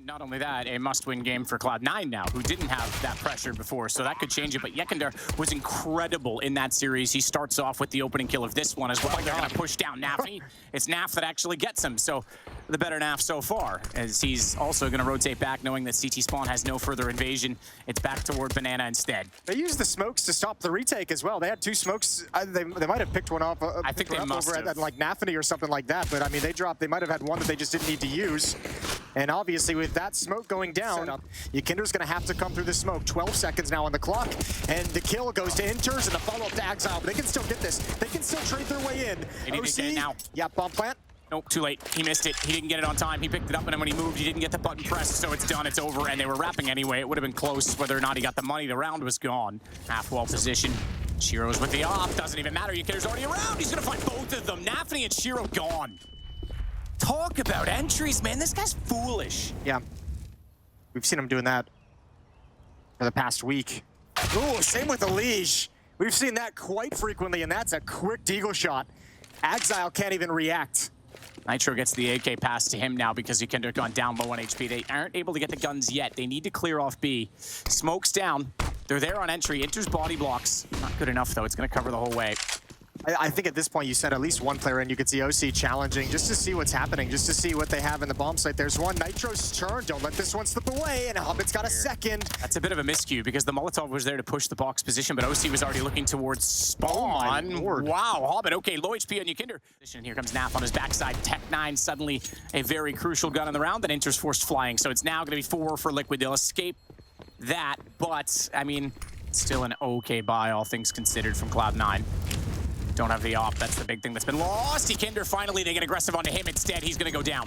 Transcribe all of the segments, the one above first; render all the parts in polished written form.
Not only that, a must-win game for Cloud9 now, who didn't have that pressure before, so that could change it. But Yekindar was incredible in that series. He starts off with the opening kill of this one as well. They're going to push down Navi. It's Naf that actually gets him, so the better Naf so far, as he's also going to rotate back, knowing that CT spawn has no further invasion. It's back toward Banana instead. They used the smokes to stop the retake as well. They had two smokes. They might have picked one up. I think they must over have. at like nafany or something like that. But I mean, they might have had one that they just didn't need to use. And obviously, with that smoke going down, Yekindar's going to have to come through the smoke. 12 seconds now on the clock, and the kill goes to Inters and the follow-up to Exile. But they can still get this. They can still trade their way in. They need to get it now. Yeah, bomb plant. Nope, too late. He missed it. He didn't get it on time. He picked it up, and then when he moved, he didn't get the button pressed, so it's done. It's over, and they were wrapping anyway. It would have been close whether or not he got the money. The round was gone. Half-wall position. Shiro's with the op. Doesn't even matter. Yekindar's already around. He's going to find both of them. nafany and Shiro gone. Talk about entries, man. This guy's foolish. Yeah. We've seen him doing that for the past week. Ooh, same with the Liege. We've seen that quite frequently, and that's a quick deagle shot. Exile can't even react. Nitro gets the AK pass to him now because Yekindar gone down low on HP. They aren't able to get the guns yet. They need to clear off B. Smoke's down. They're there on entry. Enters body blocks. Not good enough, though. It's going to cover the whole way. I think at this point you sent at least one player in. You could see OC challenging just to see what's happening, just to see what they have in the bomb site. There's one. Nitro's turn. Don't let this one slip away. And Hobbit's got a second. That's a bit of a miscue because the Molotov was there to push the box position, but OC was already looking towards spawn. Oh, wow, Hobbit. Okay, low HP on Yekindar. Here comes Naf on his backside. Tech9 suddenly a very crucial gun in the round. Then Inter's forced flying. So it's now going to be 4 for Liquid. They'll escape that, but I mean, still an okay buy, all things considered, from Cloud9. Don't have the op. That's the big thing that's been lost. Yekindar, finally, they get aggressive onto him instead. He's going to go down.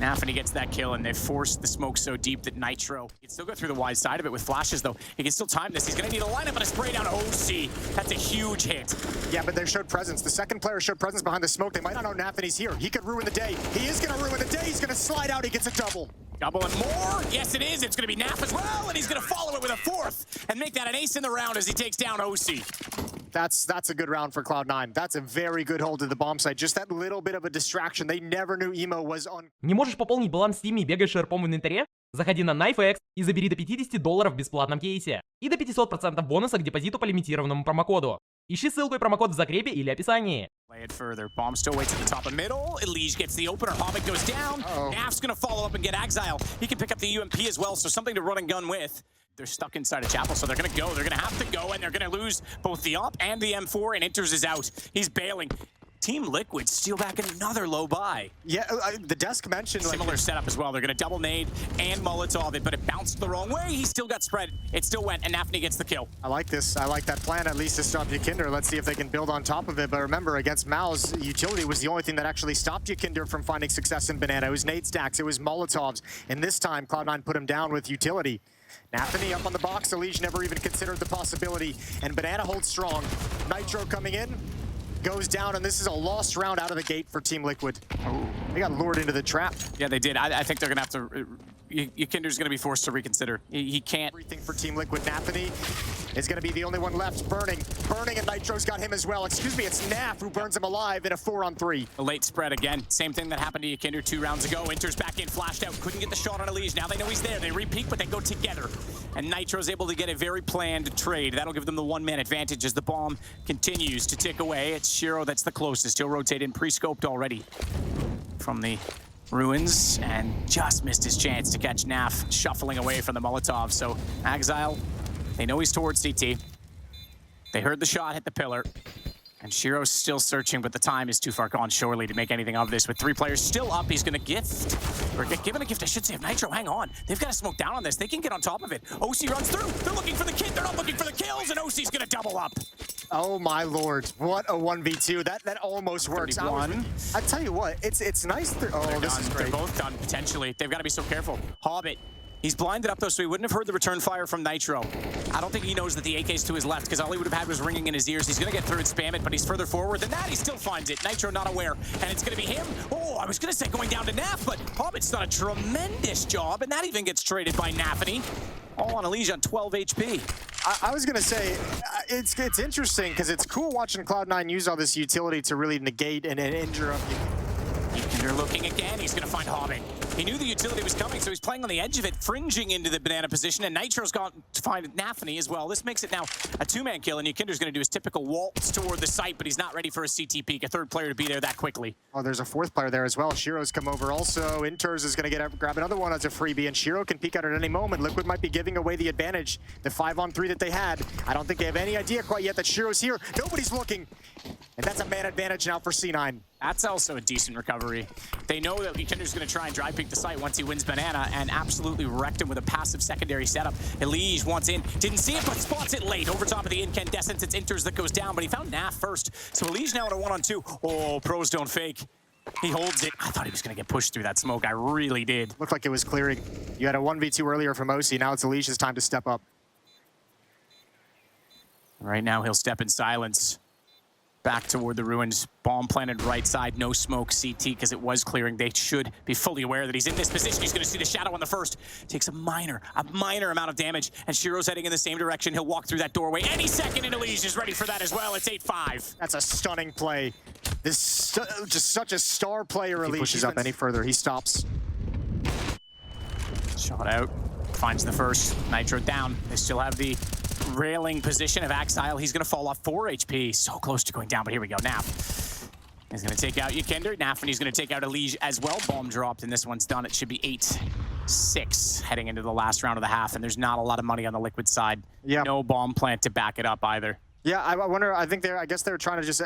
nafany gets that kill, and they've forced the smoke so deep that Nitro can still go through the wide side of it with flashes, though. He can still time this. He's going to need a lineup and a spray down to OC. That's a huge hit. Yeah, but they showed presence. The second player showed presence behind the smoke. They might not know nafany's here. He could ruin the day. He is going to ruin the day. He's going to slide out. He gets a double. Double and more. Yes, it is. It's going to be Naf as well, and he's going to follow it with a fourth and make that an ace in the round as he takes down OC. That's a good round for Cloud9. That's a very good hold to the bomb site. Just that little bit of a distraction. They never knew Emo was on. Не можешь пополнить баланс в Steam и бегаешь шерпом в инвентаре? Заходи на magixx и забери до $50 в бесплатном кейсе. И до 500% бонуса к депозиту по лимитированному промокоду. Ищи ссылку и промокод в закрепе или описании. Play it further. Bomb still waits at the top of middle. Elige gets the opener. Hobbit goes down. Naf's going to follow up and get Exile. He can pick up the UMP as well, so something to run and gun with. They're stuck inside a chapel, so they're going to go. They're going to have to go, and they're going to lose both the op and the M4, and Inters is out. He's bailing. Team Liquid steal back another low buy. Yeah, the desk mentioned similar setup as well. They're going to double nade and Molotov it, but it bounced the wrong way. He still got spread. It still went, and nafany gets the kill. I like this. I like that plan, at least to stop Yekindar. Let's see if they can build on top of it. But remember, against Mao's, utility was the only thing that actually stopped Yekindar from finding success in Banana. It was nade stacks. It was Molotovs. And this time, Cloud9 put him down with utility. nafany up on the box. Elige never even considered the possibility. And Banana holds strong. Nitro coming in. Goes down, and this is a lost round out of the gate for Team Liquid. Oh. They got lured into the trap. Yeah, they did. I think they're going to have to... Yekindar's going to be forced to reconsider. He can't... Everything for Team Liquid. nafany is going to be the only one left. Burning, and Nitro's got him as well. Excuse me, it's Naf who burns him alive in a 4-on-3. A late spread again. Same thing that happened to Yekindar 2 rounds ago. Inters back in, flashed out. Couldn't get the shot on Elige. Now they know he's there. They re-peek, but they go together. And Nitro's able to get a very planned trade. That'll give them the one-man advantage as the bomb continues to tick away. It's Shiro that's the closest. He'll rotate in, pre-scoped already from the ruins, and just missed his chance to catch Naf shuffling away from the Molotov. So Exile, they know he's towards CT. They heard the shot hit the pillar, and Shiro's still searching, but the time is too far gone surely to make anything of this. With 3 players still up, he's gonna gift, or get given a gift, I should say, of Nitro. Hang on, they've got to smoke down on this. They can get on top of it. OC runs through, they're looking for the kid, they're not looking for the kills, and OC's gonna double up. Oh my lord, what a 1v2. That almost works. I tell you what, it's nice. Oh, this is great. They're both done, potentially. They've got to be so careful. Hobbit, he's blinded up though, so he wouldn't have heard the return fire from Nitro. I don't think he knows that the AK's to his left, because all he would have had was ringing in his ears. He's going to get through and spam it, but he's further forward than that. He still finds it. Nitro not aware, and it's going to be him. Oh, I was going to say going down to Naf, but Hobbit's done a tremendous job, and that even gets traded by nafany. All on Elige on 12 HP. I was going to say, it's interesting, because it's cool watching Cloud9 use all this utility to really negate and injure up. Kinder looking again. He's going to find Hobbit. He knew the utility was coming, so he's playing on the edge of it, fringing into the banana position, and Nitro's gone to find nafany as well. This makes it now a two-man kill, and Yekindar's going to do his typical waltz toward the site, but he's not ready for a CT peek. A third player to be there that quickly. Oh, there's a fourth player there as well. Shiro's come over also. Inters is going to grab another one as a freebie, and Shiro can peek out at any moment. Liquid might be giving away the advantage. The 5-on-3 that they had. I don't think they have any idea quite yet that Shiro's here. Nobody's looking. And that's a man advantage now for C9. That's also a decent recovery. They know that Yekindar's going to try and dry peek the site once he wins banana, and absolutely wrecked him with a passive secondary setup. Elige wants in, didn't see it, but spots it late. Over top of the incandescence, it's Inters that goes down, but he found Naf first. So Elige now in a 1-on-2. Oh, pros don't fake. He holds it. I thought he was going to get pushed through that smoke. I really did. Looked like it was clearing. You had a 1v2 earlier from OC. Now it's Elige's time to step up. Right now he'll step in silence. Back toward the ruins. Bomb planted right side. No smoke CT because it was clearing. They should be fully aware that he's in this position. He's going to see the shadow on the first. Takes a minor amount of damage. And Shiro's heading in the same direction. He'll walk through that doorway any second, and Elige is ready for that as well. It's 8-5. That's a stunning play. This just such a star player. If he pushes up any further, he stops. Shot out. Finds the first. Nitro down. They still have the railing position of Exile. He's going to fall off 4 HP. So close to going down, but here we go. Naf. He's going to take out Yekindar. Nafany's going to take out Elige as well. Bomb dropped, and this one's done. It should be 8-6 heading into the last round of the half, and there's not a lot of money on the Liquid side. Yeah. No bomb plant to back it up either. Yeah, I wonder, I guess they're trying to just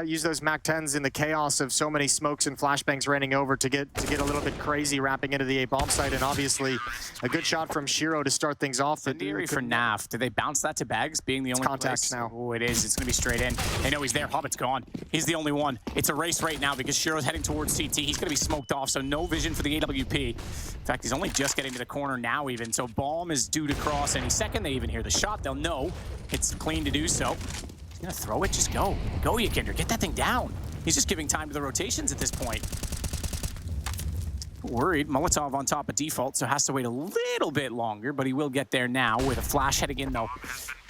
use those MAC-10s in the chaos of so many smokes and flashbangs raining over to get a little bit crazy wrapping into the A bomb site, and obviously a good shot from Shiro to start things off. Theory for Naf. Did they bounce that to Bags being the only contacts now? Oh, it is. It's going to be straight in. They know he's there. Hobbit's gone. He's the only one. It's a race right now because Shiro's heading towards CT. He's going to be smoked off, so no vision for the AWP. In fact, he's only just getting to the corner now even, so bomb is due to cross any second. They even hear the shot. They'll know it's clean to do so. He's gonna throw it, just go. Go, Yekindar, get that thing down. He's just giving time to the rotations at this point. Worried, Molotov on top of default, so has to wait a little bit longer, but he will get there now with a flash heading in though.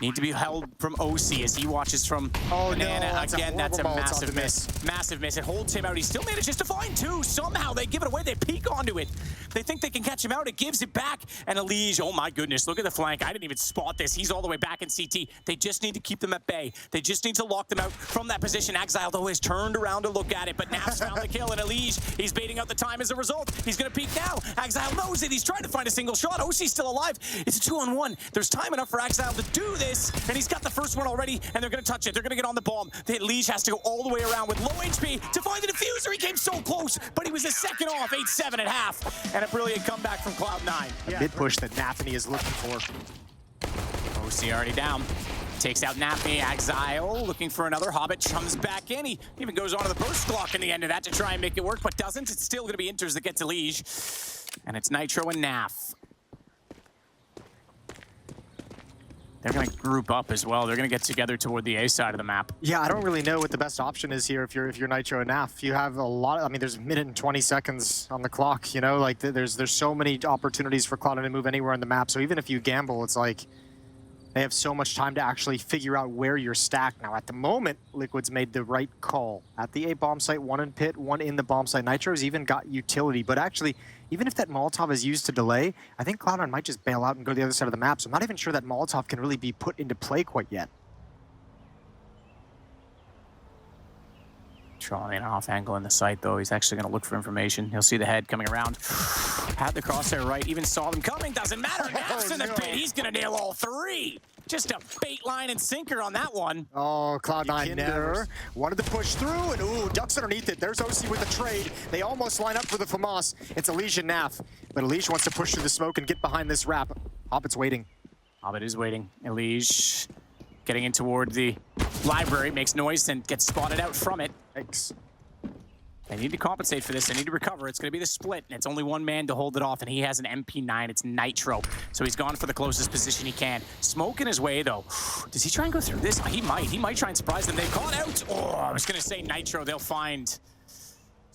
Need to be held from OC as he watches from Banana. No, again, that's a massive miss. Massive miss. It holds him out. He still manages to find two. Somehow they give it away. They peek onto it. They think they can catch him out. It gives it back. And Elige, oh my goodness, look at the flank. I didn't even spot this. He's all the way back in CT. They just need to keep them at bay. They just need to lock them out from that position. Exile, though, has turned around to look at it, but Naf's found the kill, and Elige, he's baiting out the time as a result. He's going to peek now. Exile knows it. He's trying to find a single shot. OC's still alive. It's a 2-on-1. There's time enough for Exile to do this, and he's got the first one already, and they're going to touch it. They're going to get on the bomb. Elige has to go all the way around with low HP to find the diffuser. He came so close, but he was a second off, 8-7 at half, and a brilliant comeback from CLOUD9. A mid push that nafany is looking for. OC already down. Takes out nafany. Exile looking for another. Hobbit comes back in. He even goes on to the burst block in the end of that to try and make it work, but doesn't. It's still going to be Inters that gets Elige, and it's Nitro and Naf. They're going to group up as well. They're going to get together toward the A side of the map. Yeah, I don't really know what the best option is here if you're Nitro and Naf. You have a lot, I mean, there's a minute and 20 seconds on the clock, you know? Like, there's so many opportunities for CLOUD9 to move anywhere on the map. So even if you gamble, it's like they have so much time to actually figure out where you're stacked. Now, at the moment, Liquid's made the right call. At the A bomb site, one in pit, one in the bomb site. Nitro's even got utility, but actually, even if that Molotov is used to delay, I think CLOUD9 might just bail out and go to the other side of the map. So I'm not even sure that Molotov can really be put into play quite yet. Trying an off angle in the site, though. He's actually going to look for information. He'll see the head coming around. Had the crosshair right, even saw them coming. Doesn't matter. Naf's in the pit. He's going to nail all three. Just a bait, line, and sinker on that one. Oh, CLOUD9 never wanted to push through, and ooh, ducks underneath it. There's OC with the trade. They almost line up for the FAMAS. It's Elige and Naf, but Elige wants to push through the smoke and get behind this wrap. Hobbit's waiting. Hobbit is waiting. Elige getting in toward the library, makes noise and gets spotted out from it. Thanks. They need to compensate for this. They need to recover. It's going to be the split, and it's only one man to hold it off, and he has an MP9. It's Nitro, so he's gone for the closest position he can. Smoke in his way, though. Does he try and go through this? He might. He might try and surprise them. They caught out. Oh, I was going to say Nitro. They'll find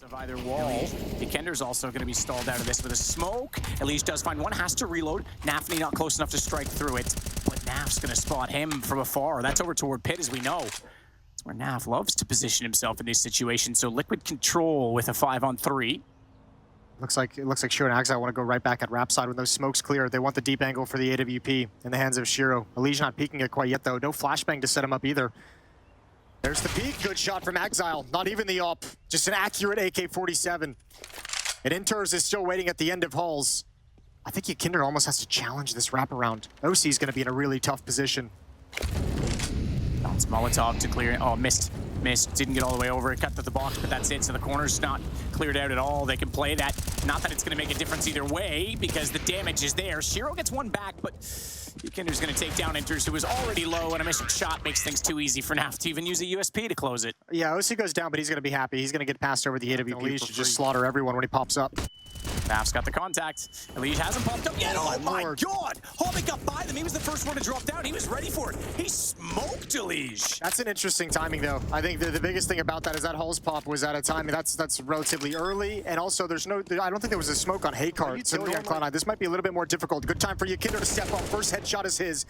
of either wall. Yekindar's also going to be stalled out of this with a smoke. Elige does find one, has to reload. Nafany not close enough to strike through it, but Naf's going to spot him from afar. That's over toward pit, as we know. That's where Naf loves to position himself in these situations. So Liquid control with a 5-on-3. Looks like Shiro and Exile want to go right back at Rap side when those smokes clear. They want the deep angle for the AWP in the hands of Shiro. Elige not peeking it quite yet though. No flashbang to set him up either. There's the peek. Good shot from Exile. Not even the up. Just an accurate AK-47. And Inters is still waiting at the end of Halls. I think yekindar almost has to challenge this wraparound. OC is going to be in a really tough position. Bounce Molotov to clear. Oh, missed. Didn't get all the way over. It cut to the box, but that's it. So the corner's not cleared out at all. They can play that. Not that it's going to make a difference either way, because the damage is there. Shiro gets one back, but yekindar's going to take down Inters, who was already low, and a missed shot makes things too easy for Naf to even use a USP to close it. Yeah, OC goes down, but he's going to be happy. He's going to get passed over the AWP. Elige to just slaughter everyone when he pops up. Naf's got the contact. Elige hasn't popped up yet. Oh my Lord. God! Hobbit got by them. He was the first one to drop down. He was ready for it. He smoked Elige. That's an interesting timing, though. I think the biggest thing about that is that Hulls pop was at a time that's relatively early, and also I don't think there was a smoke on Haycart. So on Cloud9, this might be a little bit more difficult. Good time for yekindar to step up. First headshot is his.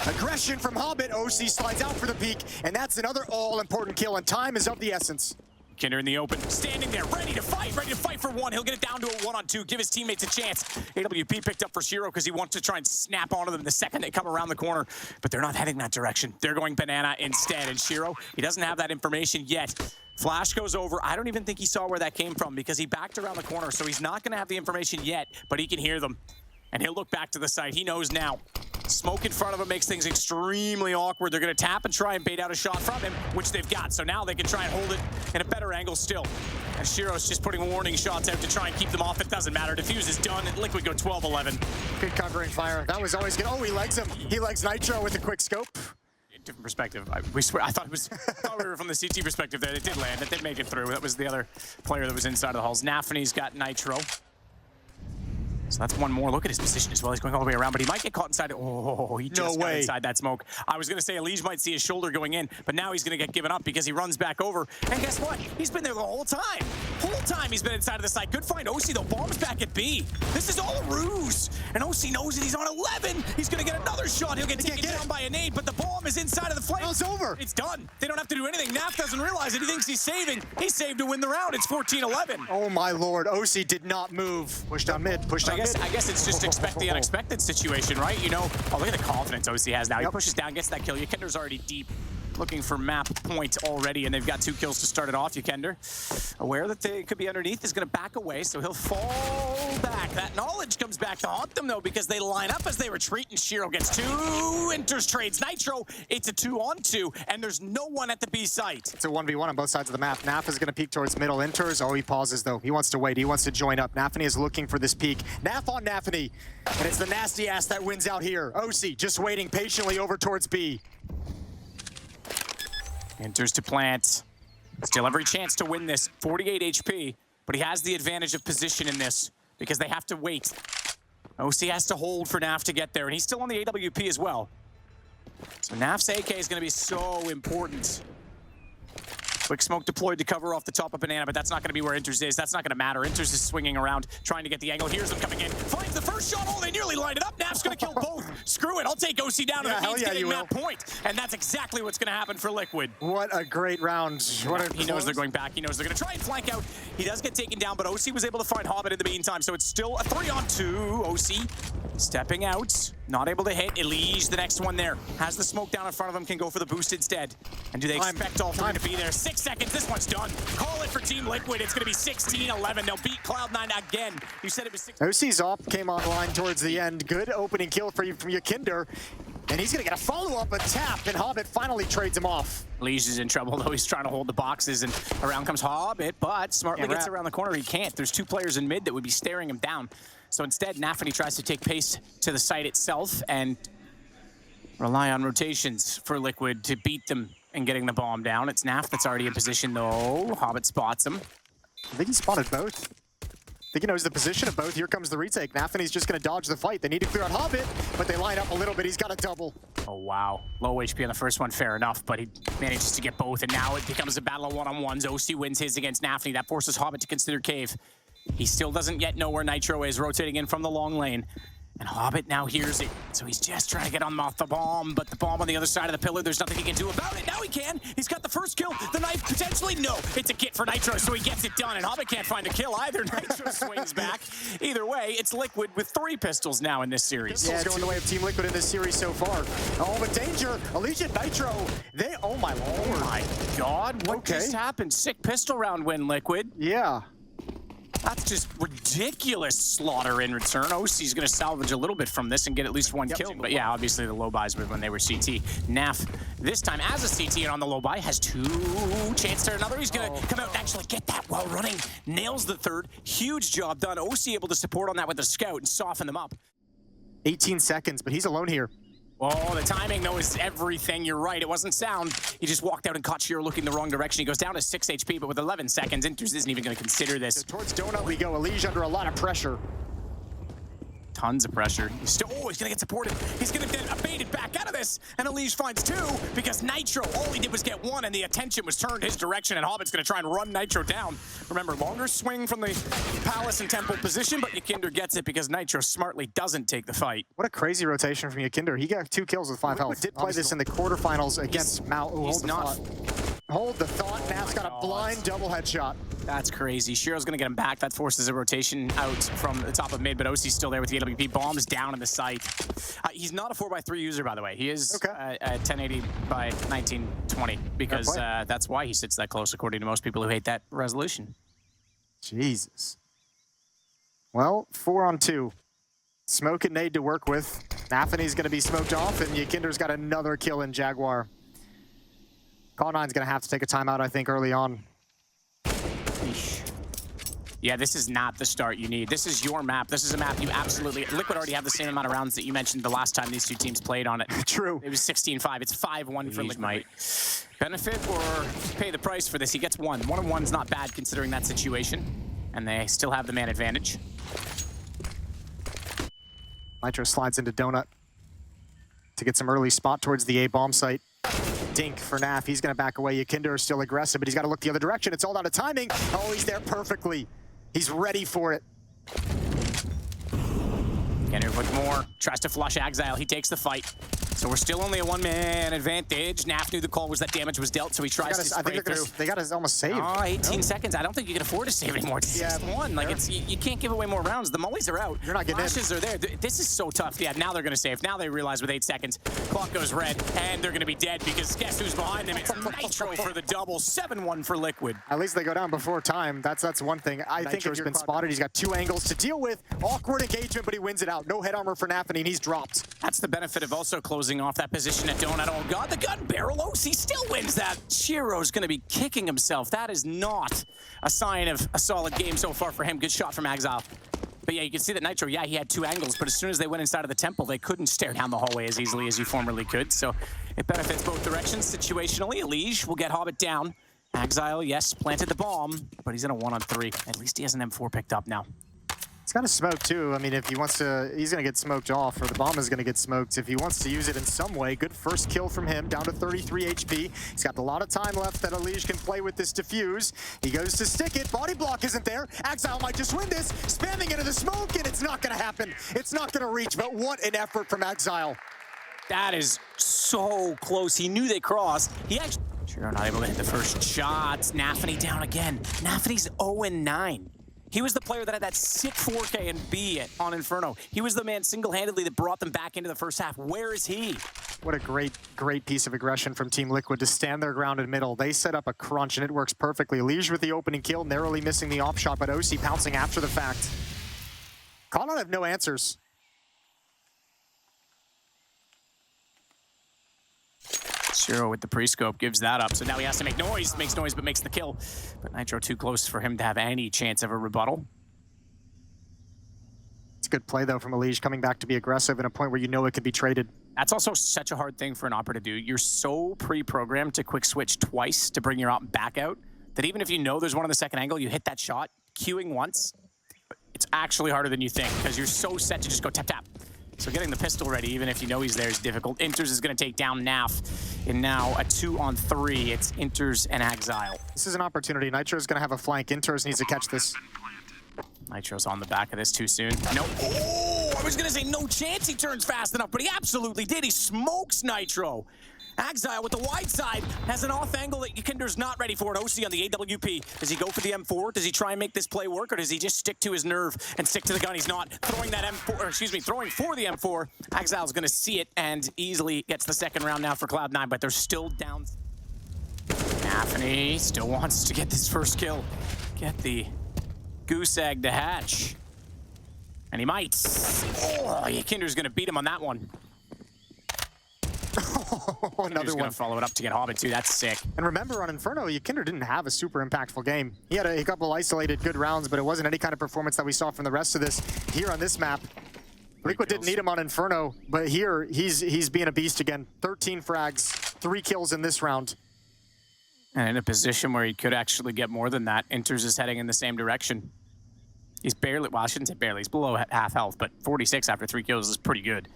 Aggression from Hobbit. OC slides out for the peak, and that's another all-important kill, and time is of the essence. Yekindar in the open, standing there, ready to fight for one. He'll get it down to a 1-on-2, give his teammates a chance. AWP picked up for Shiro because he wants to try and snap onto them the second they come around the corner, but they're not heading that direction. They're going banana instead, and Shiro, he doesn't have that information yet. Flash goes over. I don't even think he saw where that came from because he backed around the corner, so he's not going to have the information yet, but he can hear them. And he'll look back to the site. He knows now. Smoke in front of him makes things extremely awkward. They're going to tap and try and bait out a shot from him, which they've got. So now they can try and hold it in a better angle still. And Shiro's just putting warning shots out to try and keep them off. It doesn't matter. Defuse is done, and Liquid go 12-11. Good covering fire. That was always good. Oh, he legs him. He legs Nitro with a quick scope. Different perspective. I thought we were from the CT perspective that it did land. It did make it through. That was the other player that was inside of the halls. nafany's got Nitro. So that's one more. Look at his position as well. He's going all the way around, but he might get caught inside. Oh, he just got inside that smoke. I was going to say Elige might see his shoulder going in, but now he's going to get given up because he runs back over. And guess what? He's been there the whole time. Whole time he's been inside of the site. Good find, OC, though. Bomb's back at B. This is all a ruse. And OC knows it. He's on 11. He's going to get another shot. He'll get taken down by a nade, but the bomb is inside of the flame. It's over. It's done. They don't have to do anything. Naf doesn't realize it. He thinks he's saving. He saved to win the round. It's 14-11. Oh, my Lord. OC did not move. Pushed down mid. Pushed down mid. I guess it's just expect the unexpected situation, right? You know, oh, look at the confidence OC has now. He pushes down, gets that kill. Yekindar's already deep, looking for map points already, and they've got 2 kills to start it off. Yekindar, aware that they could be underneath, is going to back away, so he'll fall back. That knowledge comes back to haunt them, though, because they line up as they retreat, and Shiro gets 2. Inters trades Nitro. It's a 2-on-2, and there's no one at the B site. It's a 1v1 on both sides of the map. Naf is going to peek towards middle. Inters, oh, he pauses, though. He wants to wait. He wants to join up. nafany is looking for this peek. Naf on nafany, and it's the nasty ass that wins out here. OC just waiting patiently over towards B. Inters to plant. Still every chance to win this. 48 HP, but he has the advantage of position in this because they have to wait. OC has to hold for Naf to get there, and he's still on the AWP as well. So Naf's AK is going to be so important. Quick smoke deployed to cover off the top of Banana, but that's not going to be where Inters is. That's not going to matter. Inters is swinging around, trying to get the angle. Here's them coming in. Finds the first shot. Oh, they nearly lined it up. Naf's going to kill both. Screw it. I'll take OC down if it means getting that point. And that's exactly what's going to happen for Liquid. What a great round. He knows they're going back. He knows they're going to try and flank out. He does get taken down, but OC was able to find Hobbit in the meantime. So it's still a 3-on-2. OC stepping out. Not able to hit. Elige, the next one there. Has the smoke down in front of him, can go for the boost instead. And do they expect all 3 to be there? 6 seconds. This one's done. Call it for Team Liquid. It's going to be 16-11. They'll beat Cloud9 again. You said it was 6. OC's op came online towards the end. Good opening kill from yekindar. And he's going to get a follow-up tap, and Hobbit finally trades him off. Lige is in trouble, though. He's trying to hold the boxes, and around comes Hobbit, but smartly gets around the corner. He can't. There's 2 players in mid that would be staring him down. So instead, nafany tries to take pace to the site itself and rely on rotations for Liquid to beat them and getting the bomb down. It's Naf that's already in position, though. Hobbit spots him. I think he spotted both. I think he knows the position of both. Here comes the retake. nafany's just going to dodge the fight. They need to clear out Hobbit, but they line up a little bit. He's got a double. Oh, wow. Low HP on the first one, fair enough, but he manages to get both, and now it becomes a battle of one-on-ones. OC wins his against nafany. That forces Hobbit to consider cave. He still doesn't yet know where Nitro is, rotating in from the long lane. And Hobbit now hears it, so he's just trying to get off the bomb, but the bomb on the other side of the pillar, there's nothing he can do about it. Now he can. He's got the first kill. The knife potentially, no. It's a kit for Nitro, so he gets it done, and Hobbit can't find a kill either. Nitro swings back. Either way, it's Liquid with 3 pistols now in this series. Yeah, going the way of Team Liquid in this series so far. Oh, but danger. Allegiant Nitro. Oh my lord. Oh my god, what just happened? Sick pistol round win, Liquid. Yeah. That's just ridiculous slaughter in return. OC's going to salvage a little bit from this and get at least 1 kill. But yeah, obviously the low buys were when they were CT. Naf, this time as a CT and on the low buy, has 2 chances to another. He's going to come out and actually get that while running. Nails the 3rd. Huge job done. OC able to support on that with the scout and soften them up. 18 seconds, but he's alone here. Oh, the timing, though, is everything. You're right. It wasn't sound. He just walked out and caught Shiro looking the wrong direction. He goes down to 6 HP, but with 11 seconds, Inters isn't even going to consider this. So towards Donut we go. Elige under a lot of pressure. Tons of pressure. He's going to get supported. He's going to get abated back out of this. And Elige finds 2 because Nitro, all he did was get 1, and the attention was turned his direction, and Hobbit's going to try and run Nitro down. Remember, longer swing from the Palace and Temple position, but yekindar gets it because Nitro smartly doesn't take the fight. What a crazy rotation from yekindar. He got 2 kills with 5 health. Did play this in the quarterfinals against Mao. Hold the thought. Naf's got a blind double headshot. That's crazy. Shiro's going to get him back. That forces a rotation out from the top of mid, but OC's still there with the AWP. Bombs down in the site. He's not a 4x3 user, by the way. He is a 1080 by 1920 because that's why he sits that close, according to most people who hate that resolution. Jesus. Well, 4 on 2. Smoke and nade to work with. nafany's going to be smoked off, and yekindar's got another kill in Jaguar. CLOUD9's going to have to take a timeout, I think, early on. Yeah, this is not the start you need. This is your map. This is a map you absolutely... Liquid already have the same amount of rounds that you mentioned the last time these 2 teams played on it. True. It was 16-5. It's 5-1 for Liquid. Might benefit or pay the price for this. He gets 1. 1-on-1's not bad considering that situation. And they still have the man advantage. Nitro slides into Donut to get some early spot towards the A bomb site. Dink for Naf. He's going to back away. yekindar is still aggressive, but he's got to look the other direction. It's all down to timing. Oh, he's there perfectly. He's ready for it. yekindar with more. Tries to flush Exile. He takes the fight. So we're still only a 1-man advantage. Naf knew the call was that damage was dealt, so he tries to spray through. They got to almost save. Oh, 18 seconds. I don't think you can afford to save anymore. It's 6-1. Like, you can't give away more rounds. The mollies are out. You're not getting Flashes are there. This is so tough. Yeah, now they're going to save. Now they realize with 8 seconds, clock goes red, and they're going to be dead because guess who's behind them? It's Nitro for the double. 7-1 for Liquid. At least they go down before time. That's one thing. I think Nitro's been spotted. He's got 2 angles to deal with. Awkward engagement, but he wins it out. No head armor for nafany, and he's dropped. That's the benefit of also closing off that position at Donut. Oh god, the gun barrel. OC still wins that. Shiro's going to be kicking himself. That is not a sign of a solid game so far for him. Good shot from Exile. But yeah, you can see that Nitro, yeah, he had 2 angles, but as soon as they went inside of the temple, they couldn't stare down the hallway as easily as you formerly could. So it benefits both directions situationally. Elige will get Hobbit down. Exile, yes, planted the bomb, but he's in a 1-on-3. At least he has an M4 picked up now. He's got to smoke too. I mean, if he wants to, he's going to get smoked off, or the bomb is going to get smoked. If he wants to use it in some way, good first kill from him, down to 33 HP. He's got a lot of time left that Elige can play with this defuse. He goes to stick it. Body block isn't there. Exile might just win this, spamming into the smoke, and it's not going to happen. It's not going to reach, but what an effort from Exile. That is so close. He knew they crossed. He actually... Sure, not able to hit the first shot. nafany down again. nafany's 0-9. He was the player that had that sick 4K and B on Inferno. He was the man single-handedly that brought them back into the first half. Where is he? What a great piece of aggression from Team Liquid to stand their ground in middle. They set up a crunch, and it works perfectly. Elige with the opening kill, narrowly missing the off shot, but OC pouncing after the fact. CLOUD9 have no answers. Shiro with the pre-scope gives that up, so now he has to make noise. Makes noise, but makes the kill. But Nitro too close for him to have any chance of a rebuttal. It's a good play, though, from Elige, coming back to be aggressive at a point where you know it could be traded. That's also such a hard thing for an opera to do. You're so pre-programmed to quick switch twice to bring your op back out that even if you know there's one on the second angle, you hit that shot, queuing once, it's actually harder than you think because you're so set to just go tap, tap. So getting the pistol ready, even if you know he's there, is difficult. Inters is going to take down Naf. And now a 2-on-3. It's Inters and Exile. This is an opportunity. Nitro's going to have a flank. Inters needs to catch this. Nitro's on the back of this too soon. Nope. Oh, was going to say no chance he turns fast enough, but he absolutely did. He smokes Nitro. Exile with the wide side has an off angle that Yekindar's not ready for. An OC on the AWP. Does he go for the M4? Does he try and make this play work, or does he just stick to his nerve and stick to the gun? He's not throwing that M4, or excuse me, throwing for the M4. Exile's going to see it and easily gets the second round now for Cloud9, but they're still down. nafany still wants to get this first kill. Get the goose egg to hatch. And he might. Oh, Yekindar's going to beat him on that one. Another one. Gonna follow it up to get Hobbit too. That's sick. And remember, on Inferno, Yekindar didn't have a super impactful game. He had a couple isolated good rounds, but it wasn't any kind of performance that we saw from the rest of this. Here on this map, Liquid didn't need him on Inferno, but here he's being a beast again. 13 frags, 3 kills in this round. And in a position where he could actually get more than that. Enters is heading in the same direction. He's barely, well, I shouldn't say barely, he's below half health, but 46 after 3 kills is pretty good.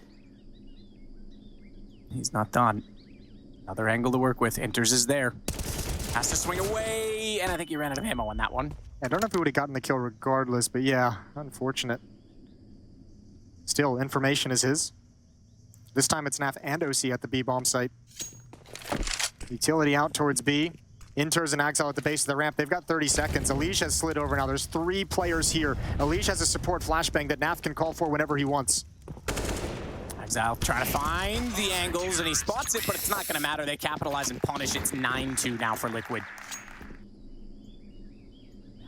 He's not done. Another angle to work with. Enters is there. Has to swing away, and I think he ran out of ammo on that one. I don't know if he would have gotten the kill regardless, but yeah, unfortunate. Still, information is his. This time it's Naf and OC at the B bomb site. Utility out towards B. Inters and Exile at the base of the ramp. They've got 30 seconds. Elige has slid over now. There's 3 players here. Elige has a support flashbang that Naf can call for whenever he wants. Exile trying to find the angles, and he spots it, but it's not going to matter. They capitalize and punish. It's 9-2 now for Liquid.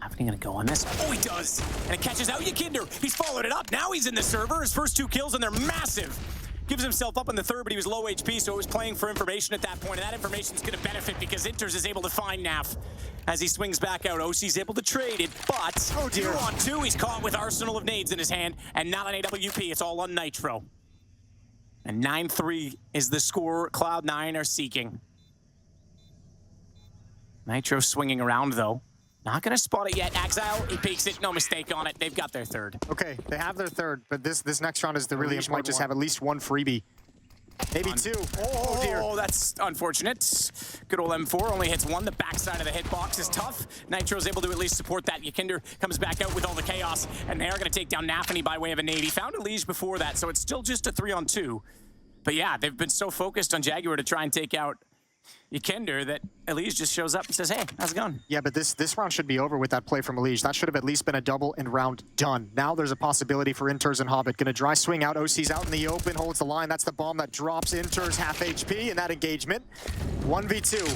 nafany going to go on this? Oh, he does! And it catches out Yekindar. He's followed it up. Now he's in the server. His first 2 kills, and they're massive. Gives himself up in the third, but he was low HP, so he was playing for information at that point, and that information is going to benefit because Inters is able to find Naf as he swings back out. OC's able to trade it, but oh dear. 2 on 2, he's caught with arsenal of nades in his hand, and not an AWP. It's all on Nitro. And 9-3 is the score Cloud9 are seeking. Nitro swinging around, though. Not going to spot it yet. Exile, he peeks it. No mistake on it. They've got their third. Okay, they have their third, but this next round is the really important. Might just have at least 1 freebie. Maybe 2. Oh, dear. Oh, that's unfortunate. Good old M4 only hits 1. The backside of the hitbox is tough. Nitro's able to at least support that. Yekindar comes back out with all the chaos, and they are going to take down nafany by way of a nade. He found Elige before that, so it's still just a 3-on-2. But yeah, they've been so focused on Jaguar to try and take out Yekindar that Elige just shows up and says, hey, how's it going? Yeah, but this round should be over with that play from Elige. That should have at least been a double and round done. Now there's a possibility for Inters and Hobbit. Gonna dry swing out. OC's out in the open, holds the line. That's the bomb that drops Inters half HP in that engagement. 1v2.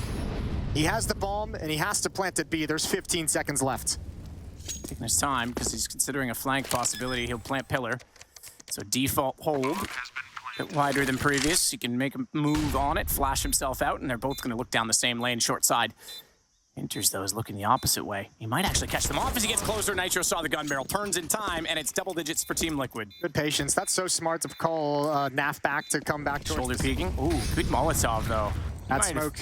He has the bomb and he has to plant at B. There's 15 seconds left. Taking his time because he's considering a flank possibility. He'll plant pillar. So default hold. A bit wider than previous. He can make a move on it, flash himself out, and they're both going to look down the same lane, short side. Inters, though, is looking the opposite way. He might actually catch them off as he gets closer. Nitro saw the gun barrel, turns in time, and it's double digits for Team Liquid. Good patience. That's so smart to call Naf back to come back towards shoulder peeking. Ooh, good Molotov, though. That smoke.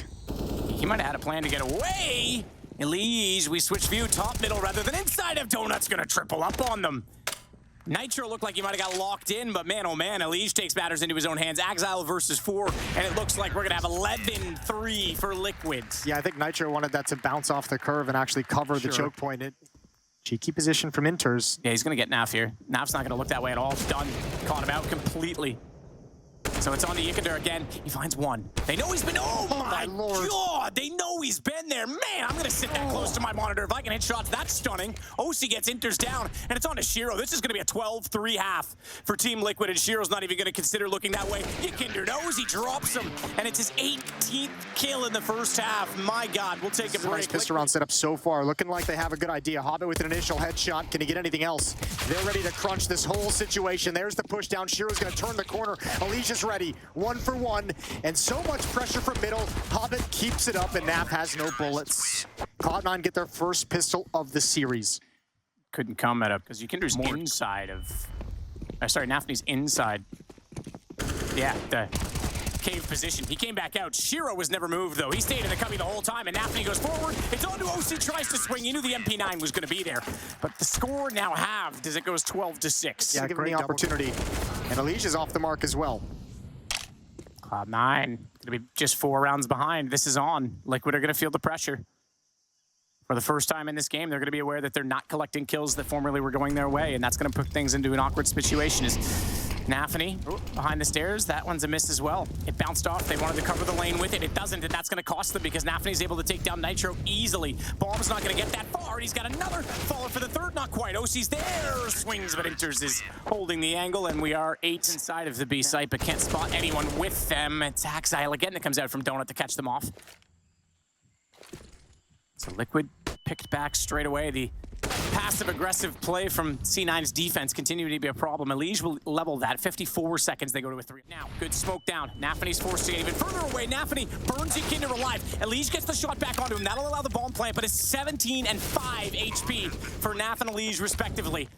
He might have had a plan to get away. Elige, we switch view, top middle rather than inside of Donut's going to triple up on them. Nitro looked like he might have got locked in, but man, oh man, Elige takes matters into his own hands. Exile versus 4, and it looks like we're going to have 11-3 for Liquid. Yeah, I think Nitro wanted that to bounce off the curve and actually cover the choke point. Cheeky position from Inters. Yeah, he's going to get Naf here. Naf's not going to look that way at all. Done. Caught him out completely. So it's on to Yekindar again. He finds 1. They know he's been... Oh my Lord. God! They know he's been there. Man, I'm going to sit that close to my monitor. If I can hit shots, that's stunning. OC gets Inters down, and it's on to Shiro. This is going to be a 12-3 half for Team Liquid, and Shiro's not even going to consider looking that way. Yekindar knows. He drops him, and it's his 18th kill in the first half. My God, we'll take a break. Nice pistol round setup so far. Looking like they have a good idea. Hobbit with an initial headshot. Can he get anything else? They're ready to crunch this whole situation. There's the push down. Shiro's going to turn the corner. Alicia's ready. 1 for 1, and so much pressure from middle. Hobbit keeps it up, and Naf has no bullets. Cloud9 get their first pistol of the series. Couldn't come at up because Yekindar's inside of... sorry, nafany's inside. Yeah, the cave position. He came back out. Shiro was never moved, though. He stayed in the cubby the whole time, and nafany goes forward. It's on to OC, tries to swing. He knew the MP9 was going to be there, but the score now halved as it goes 12-6. Yeah, give him the opportunity. And Elige is off the mark as well. Cloud9 going to be just 4 rounds behind. This is on. Liquid are going to feel the pressure. For the first time in this game, they're going to be aware that they're not collecting kills that formerly were going their way, and that's going to put things into an awkward situation. As nafany behind the stairs. That one's a miss as well. It bounced off. They wanted to cover the lane with it. It doesn't, and that's going to cost them because nafany's able to take down Nitro easily. Bomb's not going to get that far, and he's got another follow for the third. Not quite. OC's there. Swings, but enters is holding the angle, and we are 8 inside of the B site, but can't spot anyone with them. It's Exile again that comes out from Donut to catch them off. So Liquid picked back straight away. The passive-aggressive play from C9's defense continuing to be a problem. Elige will level that. 54 seconds, they go to a 3. Now, good smoke down. nafany's forced to get even further away. nafany burns yekindar alive. Elige gets the shot back onto him. That'll allow the bomb plant, but it's 17 and 5 HP for Naf and Elige, respectively,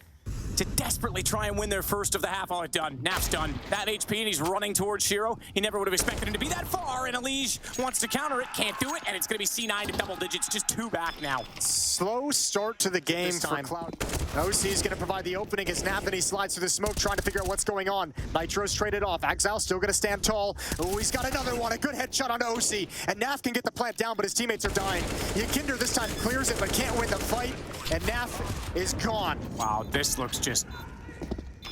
to desperately try and win their first of the half. Oh, done. Naf's done. That HP, and he's running towards Shiro. He never would have expected him to be that far, and Elige wants to counter it. Can't do it, and it's going to be C9 to double digits. Just 2 back now. Slow start to the game for Cloud. OC is going to provide the opening as nafany slides through the smoke, trying to figure out what's going on. Nitro's traded off. Exile still going to stand tall. Oh, he's got another one. A good headshot onto OC, and Naf can get the plant down, but his teammates are dying. yekindar this time clears it, but can't win the fight, and Naf is gone. Wow, this looks just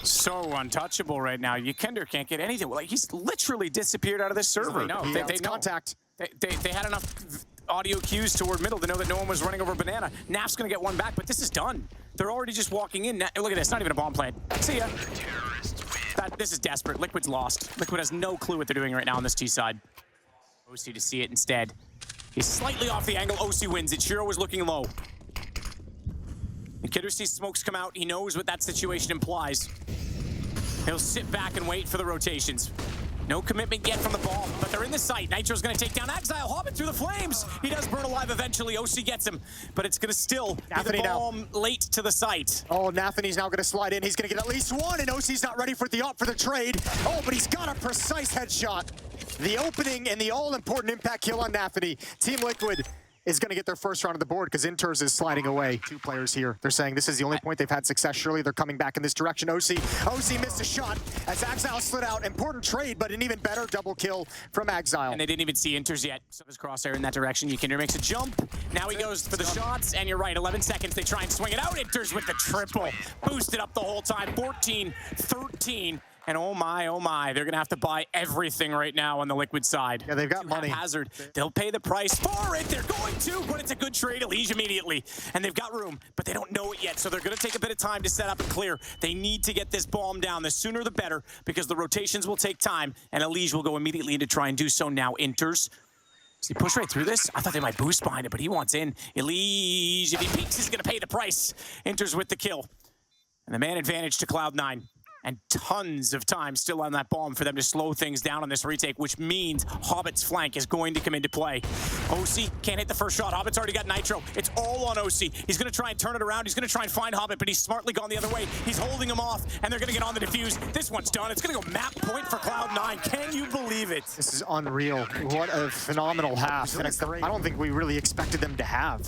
so untouchable right now. yekindar can't get anything. Like, he's literally disappeared out of this server. No, they know. Contact. They had enough audio cues toward middle to know that no one was running over banana. Naf's gonna get one back, but this is done. They're already just walking in. Look at this, not even a bomb plant. See ya. This is desperate. Liquid's lost. Liquid has no clue what they're doing right now on this T side. OC to see it instead. He's slightly off the angle. OC wins it. Shiro was looking low. yekindar sees smokes come out. He knows what that situation implies. He'll sit back and wait for the rotations. No commitment yet from the bomb, but they're in the site. Nitro's going to take down Exile. Hobbit through the flames. He does burn alive eventually. OC gets him, but it's going to still be the bomb late to the site. Oh, nafany's now going to slide in. He's going to get at least one, and OC's not ready for the trade. Oh, but he's got a precise headshot. The opening and the all-important impact kill on nafany. Team Liquid is going to get their first round of the board because Inters is sliding away. 2 players here. They're saying this is the only point they've had success. Surely they're coming back in this direction. OC missed a shot as Exile slid out. Important trade, but an even better double kill from Exile. And they didn't even see Inters yet. So his crosshair in that direction. yekindar makes a jump. Now he goes for the shots, and you're right, 11 seconds. They try and swing it out. Inters with the triple. Boosted up the whole time. 14-13. And oh my, they're gonna have to buy everything right now on the Liquid side. Yeah, they've got money. Hazard. They'll pay the price for it. They're going to, but it's a good trade. Elige immediately. And they've got room, but they don't know it yet. So they're gonna take a bit of time to set up and clear. They need to get this bomb down. The sooner the better, because the rotations will take time, and Elige will go immediately in to try and do so now. Inters. Does he push right through this? I thought they might boost behind it, but he wants in. Elige, if he peeks, he's gonna pay the price. Inters with the kill. And the man advantage to Cloud9. And tons of time still on that bomb for them to slow things down on this retake, which means Hobbit's flank is going to come into play. OC can't hit the first shot. Hobbit's already got Nitro. It's all on OC. He's going to try and turn it around. He's going to try and find Hobbit, but he's smartly gone the other way. He's holding him off, and they're going to get on the defuse. This one's done. It's going to go map point for Cloud9. Can you believe it? This is unreal. What a phenomenal half. And I don't think we really expected them to have.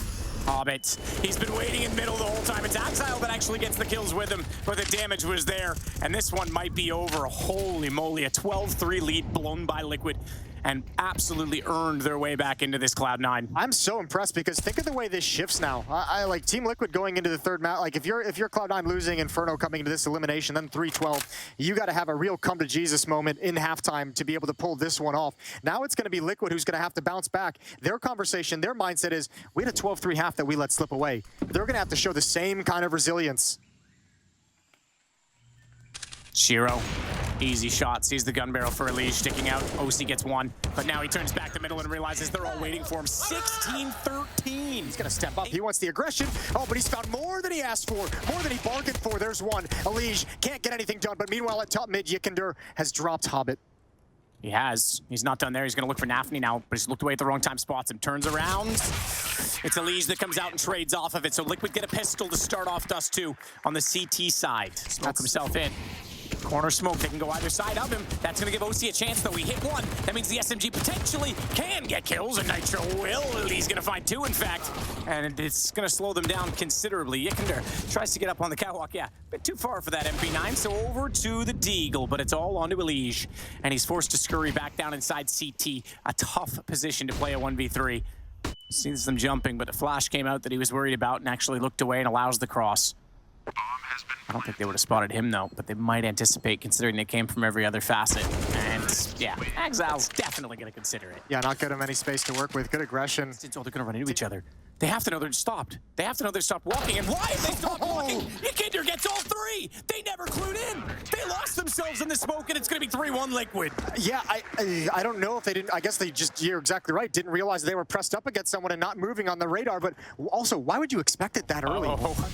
Hobbit. He's been waiting in middle the whole time. It's Exile that actually gets the kills with him, but the damage was there. And this one might be over. Holy moly, a 12-3 lead blown by Liquid, and absolutely earned their way back into this Cloud9. I'm so impressed because think of the way this shifts now. I like Team Liquid going into the third match. Like if you're Cloud9 losing, Inferno coming into this elimination, then 3-12, you got to have a real come to Jesus moment in halftime to be able to pull this one off. Now it's going to be Liquid who's going to have to bounce back. Their conversation, their mindset is, we had a 12-3 half that we let slip away. They're going to have to show the same kind of resilience. Shiro, easy shot, sees the gun barrel for Elige sticking out. OC gets one, but now he turns back to middle and realizes they're all waiting for him. 16-13. He's gonna step up. He wants the aggression. Oh, but he's found more than he asked for, more than he bargained for. There's one. Elige can't get anything done, but meanwhile at top mid, yekindar has dropped Hobbit. He has. He's not done there. He's going to look for nafany now, but he's looked away at the wrong time, spots him, turns around. It's Elige that comes out and trades off of it, so Liquid get a pistol to start off Dust 2 on the CT side. Smoke himself in. Corner smoke, they can go either side of him. That's going to give OC a chance, though. He hit one. That means the SMG potentially can get kills, and Nitro will. He's going to find 2, in fact. And it's going to slow them down considerably. yekindar tries to get up on the catwalk. Yeah, a bit too far for that MP9, so over to the Deagle, but it's all onto Elige. And he's forced to scurry back down inside CT. A tough position to play a 1v3. Sees them jumping, but a flash came out that he was worried about and actually looked away and allows the cross. I don't think they would have spotted him though, but they might anticipate considering they came from every other facet. And yeah, Exile's definitely going to consider it. Yeah, not giving them any space to work with. Good aggression. Since they're going to run into each other. They have to know they're stopped. They have to know they're stopped walking. And why have they stopped walking? Yekindar gets all three. They never clued in. They lost themselves in the smoke, and it's going to be 3-1 Liquid. Yeah, I don't know if they didn't. I guess they just, you're exactly right, didn't realize they were pressed up against someone and not moving on the radar. But also, why would you expect it that early? Oh,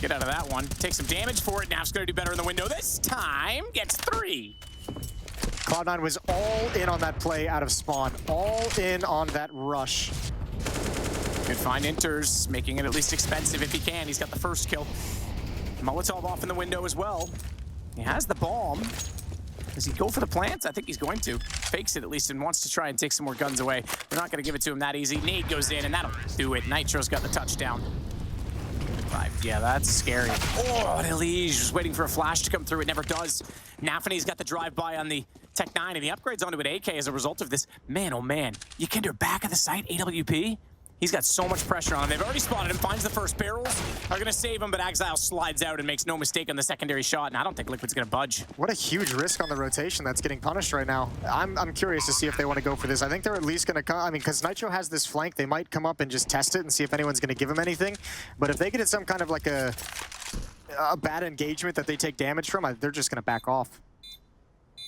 get out of that one. Take some damage for it. Naf's going to do better in the window this time. Gets 3. Cloud9 was all in on that play out of spawn. All in on that rush. Good find enters, making it at least expensive if he can. He's got the first kill. Molotov off in the window as well. He has the bomb. Does he go for the plants? I think he's going to. Fakes it at least and wants to try and take some more guns away. They're not going to give it to him that easy. Nade goes in and that'll do it. Nitro's got the touchdown. 5. Yeah, that's scary. Oh, Elige was waiting for a flash to come through. It never does. Nafany's got the drive-by on the Tech 9 and the upgrades onto an AK as a result of this. Man, oh man. Yekindar back at the site, AWP. He's got so much pressure on him. They've already spotted him, finds the first. Barrels are going to save him, but Exile slides out and makes no mistake on the secondary shot, and I don't think Liquid's going to budge. What a huge risk on the rotation that's getting punished right now. I'm curious to see if they want to go for this. I think they're at least going to come, I mean, because Nitro has this flank, they might come up and just test it and see if anyone's going to give him anything. But if they get some kind of like a bad engagement that they take damage from, they're just going to back off.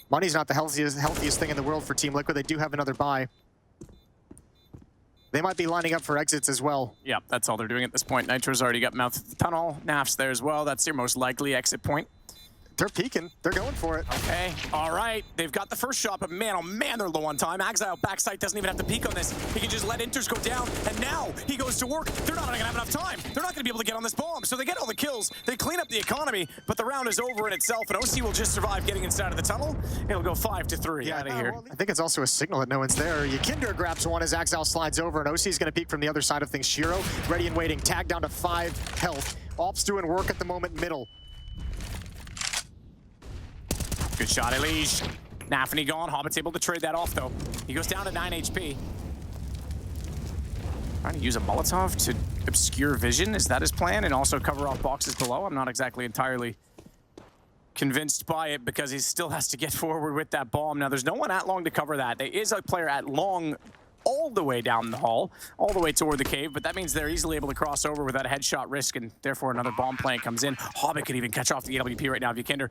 Money's not the healthiest thing in the world for Team Liquid. They do have another buy. They might be lining up for exits as well. Yeah, that's all they're doing at this point. Nitro's already got mouth of the tunnel. Naf's there as well. That's your most likely exit point. They're peeking. They're going for it. Okay, all right. They've got the first shot, but man, oh man, they're low on time. Exile backside doesn't even have to peek on this. He can just let Inters go down, and now he goes to work. They're not going to have enough time. They're not going to be able to get on this bomb, so they get all the kills. They clean up the economy, but the round is over in itself, and OC will just survive getting inside of the tunnel. It'll go 5-3 out of here. Well, I think it's also a signal that no one's there. Yekindar grabs one as Exile slides over, and OC's going to peek from the other side of things. Shiro, ready and waiting. Tag down to 5 health. Ops doing work at the moment, middle. Good shot, Elige. Nafany gone. Hobbit's able to trade that off, though. He goes down to 9 HP. Trying to use a Molotov to obscure vision. Is that his plan? And also cover off boxes below? I'm not exactly entirely convinced by it because he still has to get forward with that bomb. Now, there's no one at long to cover that. There is a player at long all the way down the hall, all the way toward the cave, but that means they're easily able to cross over without a headshot risk, and therefore another bomb plant comes in. Hobbit could even catch off the AWP right now of Yekindar.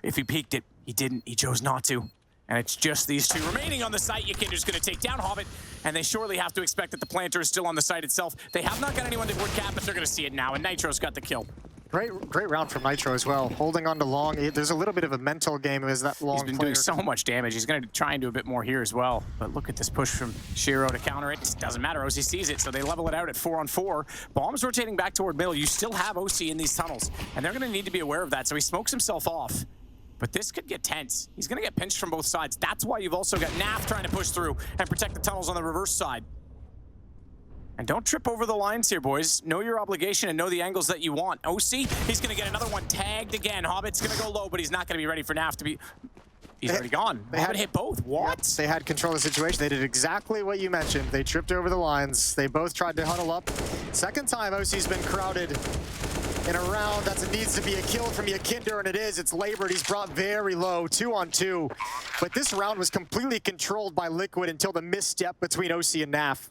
If he peeked it, he didn't. He chose not to. And it's just these two remaining on the site. Yekindar's going to take down Hobbit, and they surely have to expect that the planter is still on the site itself. They have not got anyone to wood cap, but they're going to see it now, and Nitro's got the kill. Great round from Nitro as well. Holding on to long. There's a little bit of a mental game as that long He's been doing so much damage. He's going to try and do a bit more here as well. But look at this push from Shiro to counter it. It doesn't matter. OC sees it, so they level it out at 4-on-4. Bombs rotating back toward middle. You still have OC in these tunnels, and they're going to need to be aware of that. So he smokes himself off. But this could get tense. He's going to get pinched from both sides. That's why you've also got Naf trying to push through and protect the tunnels on the reverse side. And don't trip over the lines here, boys. Know your obligation and know the angles that you want. OC, he's going to get another one tagged again. Hobbit's going to go low, but he's not going to be ready for Naf to be... He's already gone. They had hit both. What? Yep, they had control of the situation. They did exactly what you mentioned. They tripped over the lines. They both tried to huddle up. Second time OC's been crowded in a round that needs to be a kill from Yekindar, and it is. It's labored. He's brought very low, 2-on-2. But this round was completely controlled by Liquid until the misstep between OC and Naf.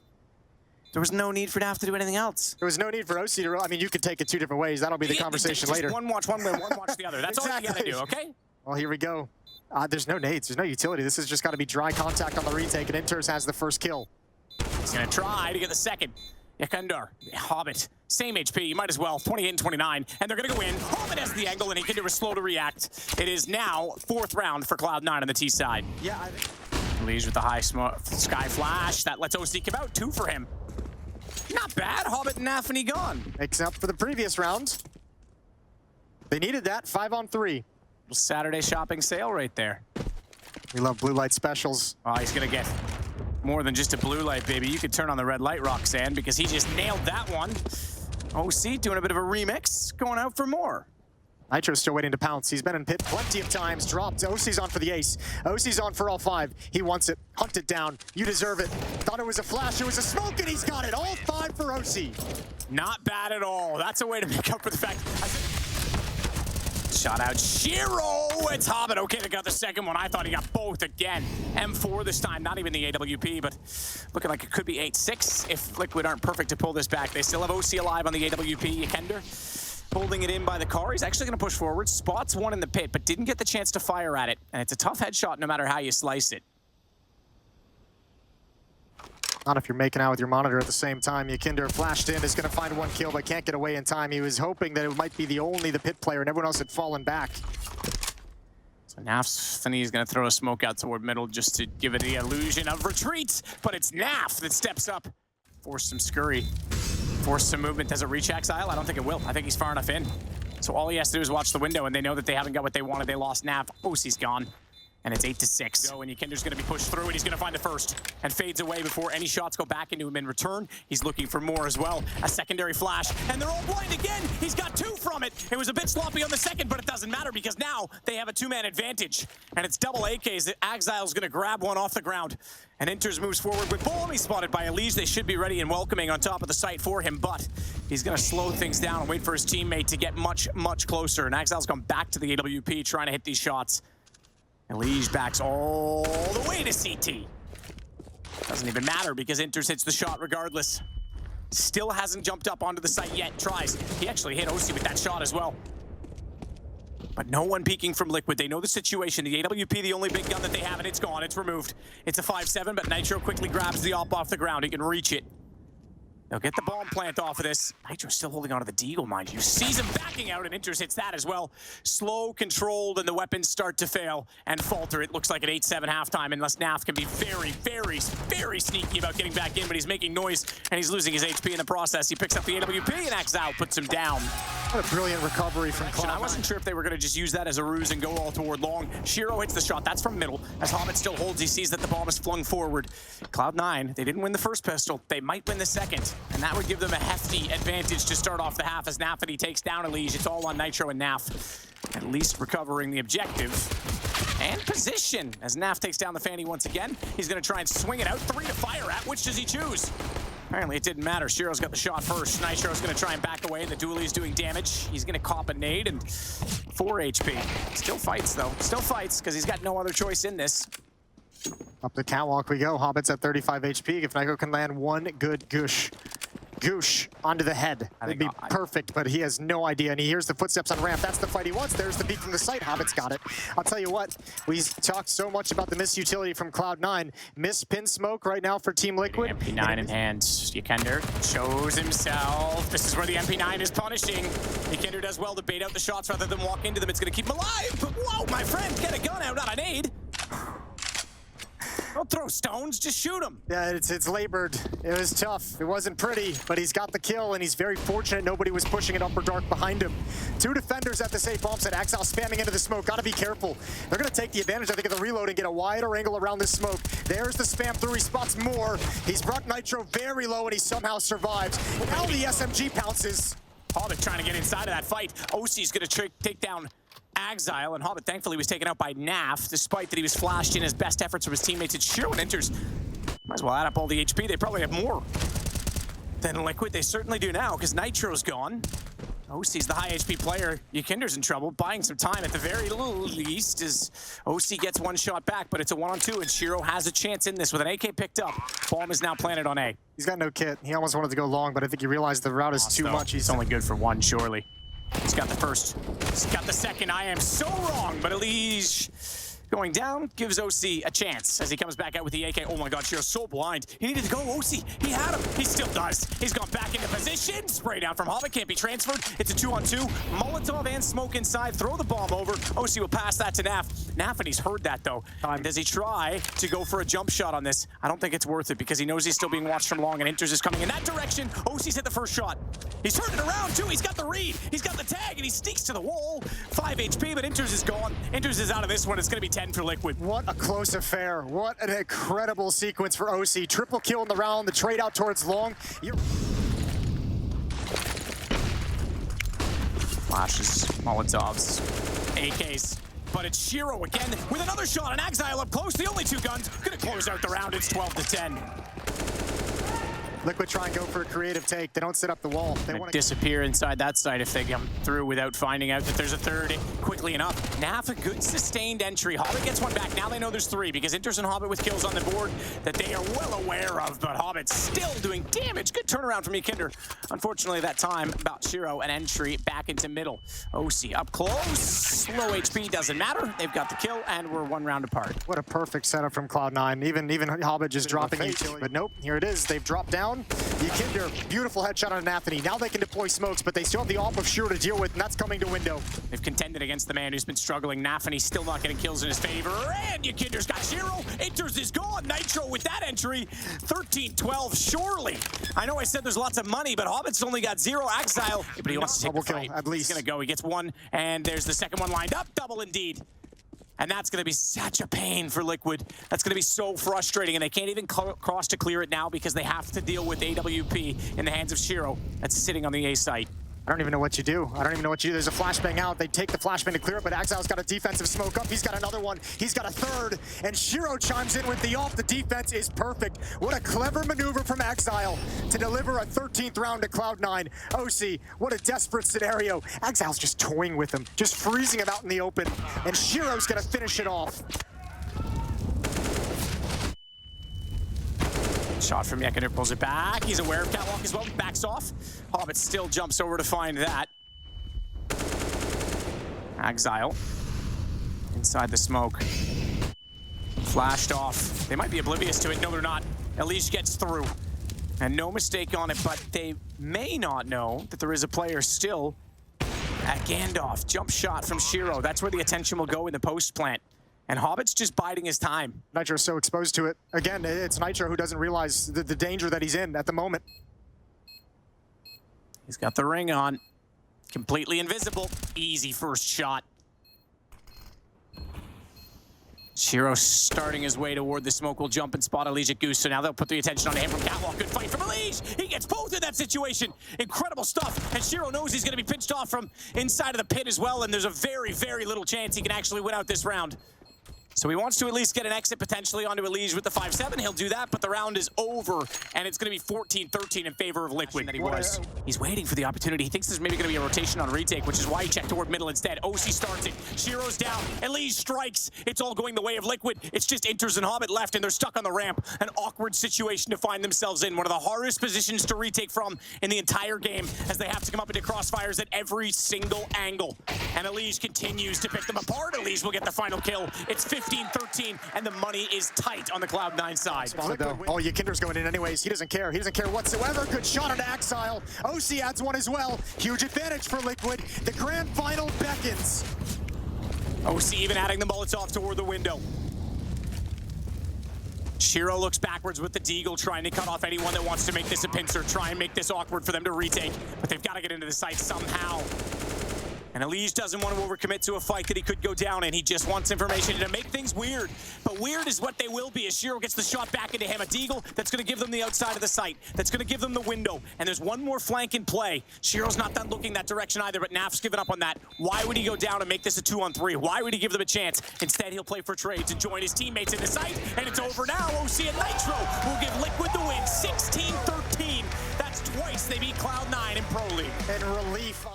There was no need for Naf to do anything else. There was no need for OC to... I mean, you could take it 2 different ways. That'll be the conversation later. One watch one way, one watch the other. That's exactly all you gotta do, okay? Well, here we go. There's no nades. There's no utility. This has just got to be dry contact on the retake, and Inters has the first kill. He's going to try to get the second. Yekindar, Hobbit, same HP, you might as well, 28 and 29, and they're going to go in. Hobbit has the angle, and Yekindar is slow to react. It is now 4th round for Cloud9 on the T side. Yeah, Lige with the high sky flash. That lets OC come out. 2 for him. Not bad. Hobbit and Nafany gone. Makes up for the previous round. They needed that. 5-on-3. Saturday shopping sale right there. We love blue light specials. Oh, he's going to get more than just a blue light, baby. You could turn on the red light, Roxanne, because he just nailed that one. OC doing a bit of a remix, going out for more. Nitro's still waiting to pounce. He's been in pit plenty of times. Dropped. OC's on for the ace. OC's on for all 5. He wants it. Hunt it down. You deserve it. Thought it was a flash. It was a smoke, and he's got it. All 5 for OC. Not bad at all. That's a way to make up for the fact. Shot out shiro. It's Hobbit. Okay, they got the second one. I thought he got both again. M4 this time, not even the AWP, but looking like it could be 8-6 if Liquid aren't perfect to pull this back. They still have OC alive on the AWP. yekindar holding it in by the car. He's actually going to push forward. Spots one in the pit, but didn't get the chance to fire at it. And it's a tough headshot no matter how you slice it. Not if you're making out with your monitor at the same time. yekindar flashed in, is going to find one kill, but can't get away in time. He was hoping that it might be the pit player, and everyone else had fallen back. So nafany is going to throw a smoke out toward middle just to give it the illusion of retreat, but it's Naf that steps up. Force some scurry. Force some movement. Does it reach Exile? I don't think it will. I think he's far enough in. So all he has to do is watch the window, and they know that they haven't got what they wanted. They lost Nav. OC's gone. And it's 8-6. Go, and yekindar's going to be pushed through, and he's going to find the first. And fades away before any shots go back into him in return. He's looking for more as well. A secondary flash, and they're all blind again. He's got two from it. It was a bit sloppy on the second, but it doesn't matter because now they have a two-man advantage. And it's double AKs. Exile's going to grab one off the ground. And enters, moves forward with Bull. He's spotted by Elise. They should be ready and welcoming on top of the site for him, but he's going to slow things down and wait for his teammate to get much, much closer. And Exile's gone back to the AWP trying to hit these shots. Elige backs all the way to CT. Doesn't even matter because Inters hits the shot regardless. Still hasn't jumped up onto the site yet. Tries. He actually hit OC with that shot as well. But no one peeking from Liquid. They know the situation. The AWP, the only big gun that they have, and it's gone. It's removed. It's a 5-7, but Nitro quickly grabs the op off the ground. He can reach it. They'll get the bomb plant off of this. Nitro's still holding onto the deagle, mind you. Sees him backing out, and Inters hits that as well. Slow, controlled, and the weapons start to fail and falter. It looks like an 8-7 halftime, unless Naf can be very, very, very sneaky about getting back in, but he's making noise, and he's losing his HP in the process. He picks up the AWP, and Exile puts him down. What a brilliant recovery from CLOUD9. I wasn't sure if they were going to just use that as a ruse and go all toward long. shiro hits the shot. That's from middle. As Hobbit still holds, he sees that the bomb is flung forward. CLOUD9, they didn't win the first pistol. They might win the second. And that would give them a hefty advantage to start off the half as nafany takes down Elige. It's all on Nitro and Naf. At least recovering the objective. And position as Naf takes down the Fanny once again. He's going to try and swing it out. 3 to fire at. Which does he choose? Apparently it didn't matter. shiro's got the shot first. Nitro's going to try and back away. The dually's doing damage. He's going to cop a nade and 4 HP. Still fights though. Still fights because he's got no other choice in this. Up the catwalk we go. Hobbit's at 35 HP. If Nitro can land one good goosh onto the head, it'd be perfect, but he has no idea, and he hears the footsteps on ramp. That's the fight he wants. There's the beat from the site. Hobbit's got it. I'll tell you what, we talked so much about the miss utility from CLOUD9. Miss pin smoke right now for Team Liquid. MP9 in hand. yekindar shows himself. This is where the MP9 is punishing. yekindar does well to bait out the shots rather than walk into them. It's going to keep him alive, but whoa, my friend, get a gun out, not an aid. Don't throw stones, just shoot him. Yeah, it's labored. It was tough. It wasn't pretty, but he's got the kill, and he's very fortunate nobody was pushing it upper dark behind him. 2 defenders at the safe bomb set. Exile spamming into the smoke. Gotta be careful. They're gonna take the advantage, I think, of the reload and get a wider angle around this smoke. There's the spam through. He spots more. He's brought Nitro very low, and he somehow survives. Now the SMG pounces. Hobbit trying to get inside of that fight. OC's gonna take down Exile, and Hobbit thankfully was taken out by Naf, despite that he was flashed in his best efforts from his teammates. It's shiro and Inters. Might as well add up all the HP. They probably have more than Liquid. They certainly do now, because Nitro's gone. OC's the high HP player. yekindar's in trouble, buying some time at the very least as OC gets one shot back, but it's a 1-on-2, and shiro has a chance in this with an AK picked up. Bomb is now planted on A. He's got no kit. He almost wanted to go long, but I think he realized the route is too much. He's only good for one, surely. He's got the first. He's got the second. I am so wrong, but Elige going down gives OC a chance as he comes back out with the AK. Oh my god, shiro's so blind. He needed to go. OC, he had him. He still does. He's gone back into position. Spray down from Hobbit. Can't be transferred. It's a 2-on-2. Molotov and smoke inside. Throw the bomb over. OC will pass that to Naf. Nafany's heard that though. Does he try to go for a jump shot on this? I don't think it's worth it because he knows he's still being watched from long, and Inters is coming in that direction. OC's hit the first shot. He's turned it around too. He's got the read. He's got the tag, and he sneaks to the wall. 5 HP, but Inters is gone. Inters is out of this one. It's going to be 10 for Liquid. What a close affair. What an incredible sequence for OC. Triple kill in the round, the trade out towards long. Flashes, Molotovs, AKs. But it's shiro again with another shot, and Exile up close. The only 2 guns. Gonna close out the round. It's 12 to 10. Liquid try and go for a creative take. They don't set up the wall. They want to disappear inside that site if they come through without finding out that there's a third quickly enough. Naf, a good sustained entry. Hobbit gets one back. Now they know there's three because Inters and Hobbit with kills on the board that they are well aware of, but Hobbit's still doing damage. Good turnaround from yekindar. Unfortunately, that time, about Shiro, an entry back into middle. OC up close. Low HP doesn't matter. They've got the kill, and we're one round apart. What a perfect setup from Cloud9. Even Hobbit just dropping it. But nope, here it is. They've dropped down. yekindar, beautiful headshot on Nafany. Now they can deploy smokes, but they still have the AWP of Shiro to deal with, and that's coming to window. They've contended against the man who's been struggling. Nafany still not getting kills in his favor. And yekindar's got Shiro. Inters is gone. Nitro with that entry. 13-12, surely. I know I said there's lots of money, but Hobbit's only got 0 exile. But he wants to take the fight. At least. He's going to go. He gets one, and there's the second one lined up. Double indeed. And that's going to be such a pain for Liquid. That's going to be so frustrating, and they can't even cross to clear it now because they have to deal with AWP in the hands of Shiro. That's sitting on the A site. I don't even know what you do. I don't even know what you do. There's a flashbang out. They take the flashbang to clear it, but Exile's got a defensive smoke up. He's got another one. He's got a third, and Shiro chimes in with the off. The defense is perfect. What a clever maneuver from Exile to deliver a 13th round to Cloud9. OC, what a desperate scenario. Exile's just toying with him, just freezing him out in the open, and Shiro's gonna finish it off. Shot from yekindar, pulls it back. He's aware of catwalk as well, backs off. Hobbit still jumps over to find that. Exile. Inside the smoke. Flashed off. They might be oblivious to it. No, they're not. Elish gets through. And no mistake on it, but they may not know that there is a player still at Gandalf. Jump shot from Shiro. That's where the attention will go in the post plant. And Hobbit's just biding his time. Nitro's so exposed to it. Again, it's Nitro who doesn't realize the danger that he's in at the moment. He's got the ring on. Completely invisible. Easy first shot. Shiro starting his way toward the smoke will jump and spot Elish at Goose, so now they'll put the attention on him from catwalk. Good fight from Elish. He gets both in that situation. Incredible stuff. And Shiro knows he's going to be pinched off from inside of the pit as well, and there's a very, very little chance he can actually win out this round. So he wants to at least get an exit potentially onto Elish with the 5-7. He'll do that, but the round is over, and it's going to be 14-13 in favor of Liquid that he was. He's waiting for the opportunity. He thinks there's maybe going to be a rotation on retake, which is why he checked toward middle instead. OC starts it. Shiro's down. Elish strikes. It's all going the way of Liquid. It's just Inters and Hobbit left, and they're stuck on the ramp. An awkward situation to find themselves in. One of the hardest positions to retake from in the entire game, as they have to come up into crossfires at every single angle. And Elish continues to pick them apart. Elish will get the final kill. It's 15-13, and the money is tight on the Cloud9 side. Oh, yekindar's going in anyways. He doesn't care. He doesn't care whatsoever. Good shot on Exile. OC adds one as well. Huge advantage for Liquid. The grand final beckons. OC even adding the bullets off toward the window. Shiro looks backwards with the deagle, trying to cut off anyone that wants to make this a pincer, try and make this awkward for them to retake, but they've got to get into the site somehow. And Elish doesn't want to overcommit to a fight that he could go down in. He just wants information to make things weird. But weird is what they will be as Shiro gets the shot back into him. A deagle that's going to give them the outside of the site. That's going to give them the window. And there's one more flank in play. Shiro's not done looking that direction either, but Naf's given up on that. Why would he go down and make this a 2-on-3? Why would he give them a chance? Instead, he'll play for trades and join his teammates in the site. And it's over now. OC and Nitro will give Liquid the win. 16-13. That's twice they beat Cloud9 in Pro League. And relief on